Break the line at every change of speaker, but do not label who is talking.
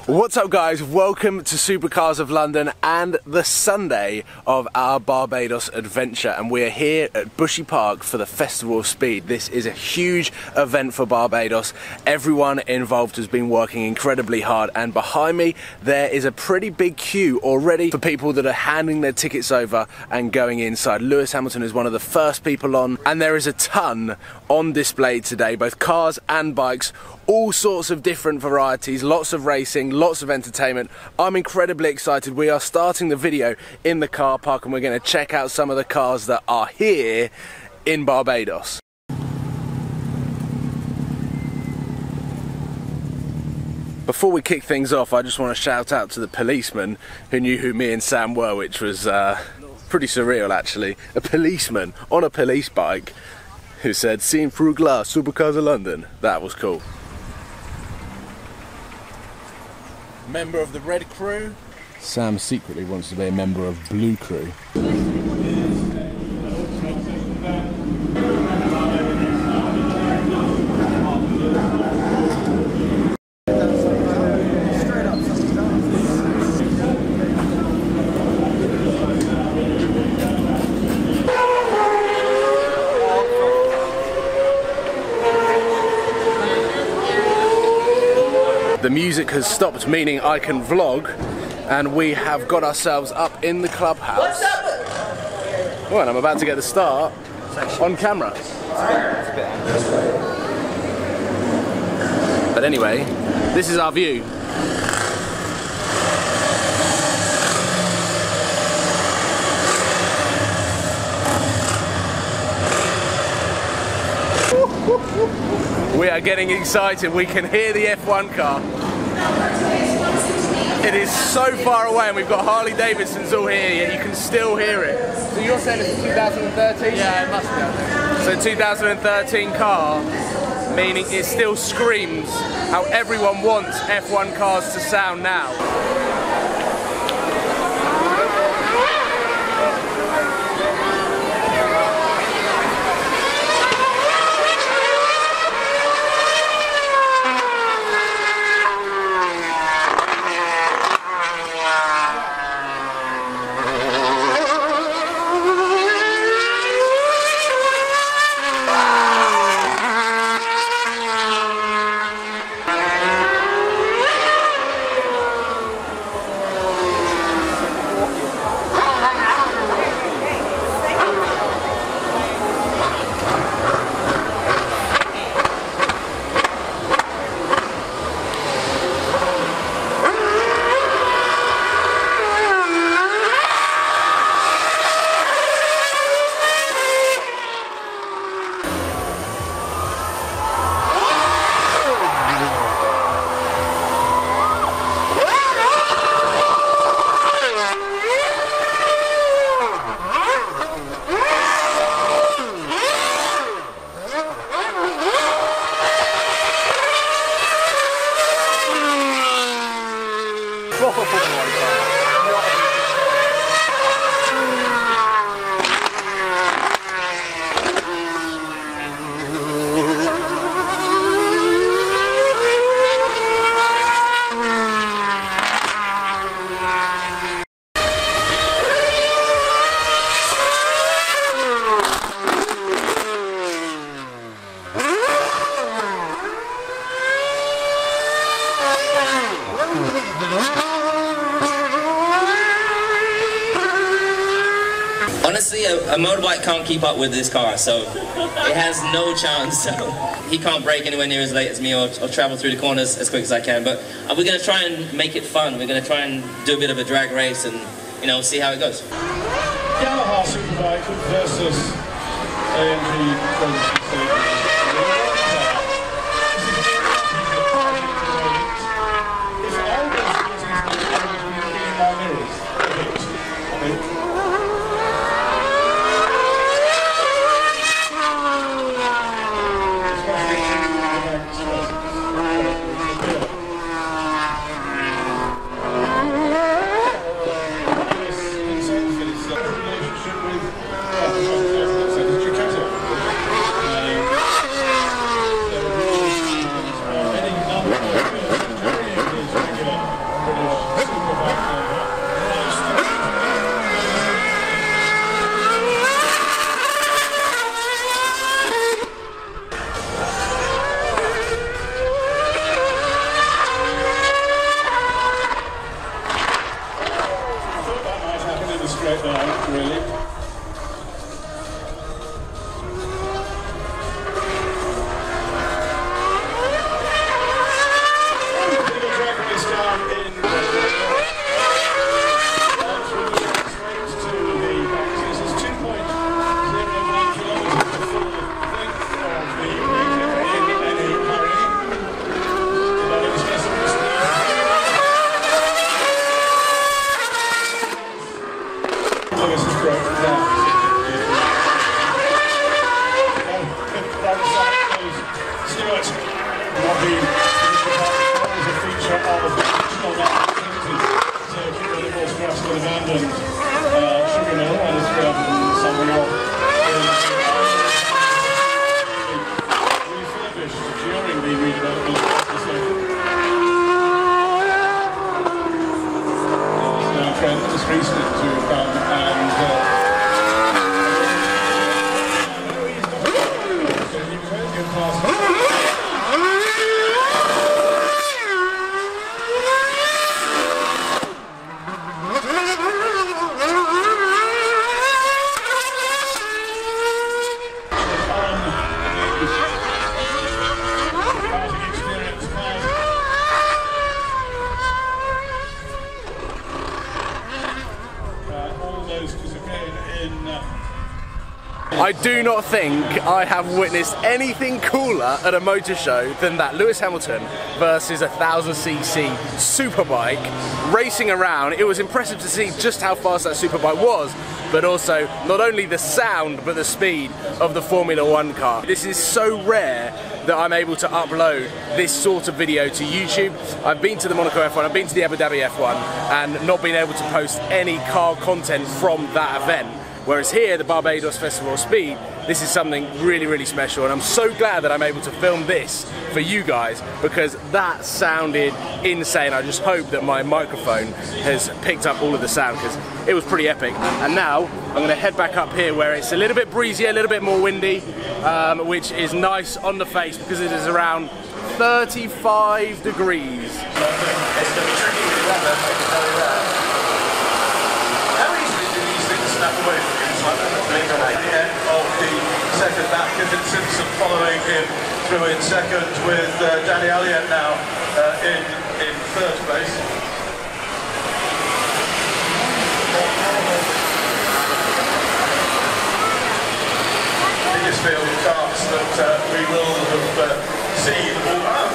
What's up guys, welcome to Supercars of London and the Sunday of our Barbados adventure, and we're here at Bushy Park for the Festival of Speed. This is a huge event for Barbados. Everyone involved has been working incredibly hard, and behind me there is a pretty big queue already for people that are handing their tickets over and going inside. Lewis Hamilton is one of the first people on, and there is a ton on display today, both cars and bikes, all sorts of different varieties, lots of racing, lots of entertainment. I'm incredibly excited. We are starting the video in the car park and we're going to check out some of the cars that are here in Barbados. Before we kick things off, I just want to shout out to the policeman who knew who me and Sam were, which was pretty surreal actually. A policeman on a police bike who said, "Seen through glass, Supercars of London." That was cool. Member of the Red Crew. Sam secretly wants to be a member of Blue Crew. The music has stopped, meaning I can vlog, and we have got ourselves up in the clubhouse. What's up? Well, I'm about to get the start on camera. But anyway, this is our view. We are getting excited. We can hear the F1 car. It is so far away and we've got Harley Davidsons all here, yet you can still hear it. So you're saying it's 2013? Yeah, it must be. So 2013 car, meaning it still screams how everyone wants F1 cars to sound now.
Honestly, a motorbike can't keep up with this car, so it has no chance. So he can't brake anywhere near as late as me or travel through the corners as quick as I can. But we're going to try and make it fun. We're going to try and do a bit of a drag race and, you know, see how it goes.
YAMAHA SUPERBIKE versus AMG. Priest to come and
I do not think I have witnessed anything cooler at a motor show than that Lewis Hamilton versus a 1000cc superbike racing around. It was impressive to see just how fast that superbike was, but also not only the sound but the speed of the Formula One car. This is so rare that I'm able to upload this sort of video to YouTube. I've been to the Monaco F1, I've been to the Abu Dhabi F1 and not been able to post any car content from that event. Whereas here, the Barbados Festival of Speed, this is something really, really special, and I'm so glad that I'm able to film this for you guys because that sounded insane. I just hope that my microphone has picked up all of the sound because it was pretty epic. And now I'm going to head back up here where it's a little bit breezy, a little bit more windy, which is nice on the face because it is around 35 degrees. It's going to be tricky with the weather, I can tell you that. How easily do these things snap away from you? At the end of the second lap, Kevin Simpson following him through in second with Danny Elliott now in third place. Biggest field of cars that we will have seen all